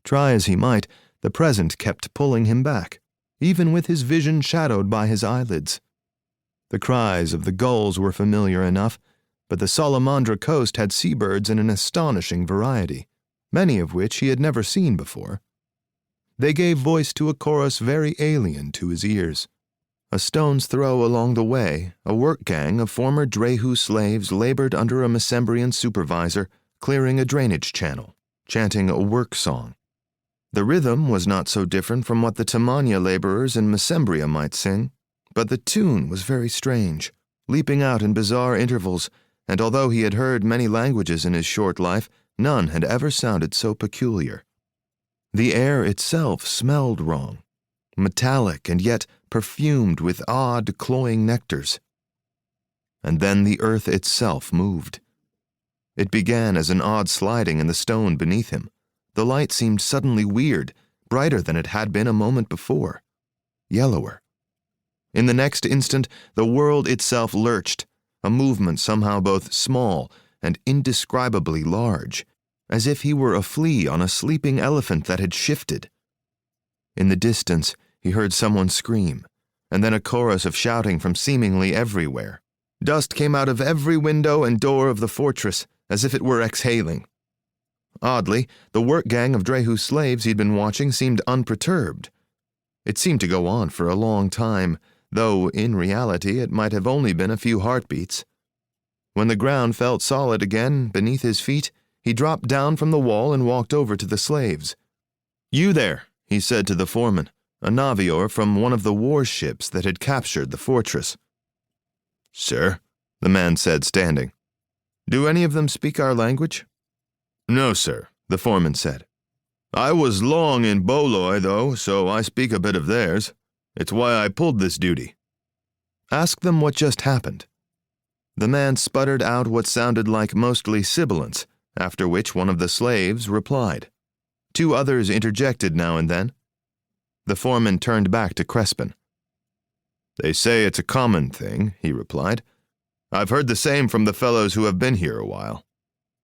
Try as he might, the present kept pulling him back, even with his vision shadowed by his eyelids. The cries of the gulls were familiar enough, but the Salamandra coast had seabirds in an astonishing variety, many of which he had never seen before. They gave voice to a chorus very alien to his ears. A stone's throw along the way, a work gang of former Drehhu slaves labored under a Mesembrian supervisor, clearing a drainage channel, chanting a work song. The rhythm was not so different from what the Tamania laborers in Mesembria might sing, but the tune was very strange, leaping out in bizarre intervals, and although he had heard many languages in his short life, none had ever sounded so peculiar. The air itself smelled wrong, metallic and yet perfumed with odd, cloying nectars. And then the earth itself moved. It began as an odd sliding in the stone beneath him. The light seemed suddenly weird, brighter than it had been a moment before, yellower. In the next instant, the world itself lurched, a movement somehow both small and indescribably large, as if he were a flea on a sleeping elephant that had shifted. In the distance, he heard someone scream, and then a chorus of shouting from seemingly everywhere. Dust came out of every window and door of the fortress, as if it were exhaling. Oddly, the work gang of Drehhu slaves he'd been watching seemed unperturbed. It seemed to go on for a long time, though in reality it might have only been a few heartbeats. When the ground felt solid again beneath his feet, he dropped down from the wall and walked over to the slaves. "You there," he said to the foreman, a Navior from one of the warships that had captured the fortress. "Sir," the man said, standing. "Do any of them speak our language?" "No, sir," the foreman said. "I was long in Boloi, though, so I speak a bit of theirs. It's why I pulled this duty." "Ask them what just happened." The man sputtered out what sounded like mostly sibilance, after which one of the slaves replied. Two others interjected now and then. The foreman turned back to Crespin. "They say it's a common thing," he replied. "I've heard the same from the fellows who have been here a while."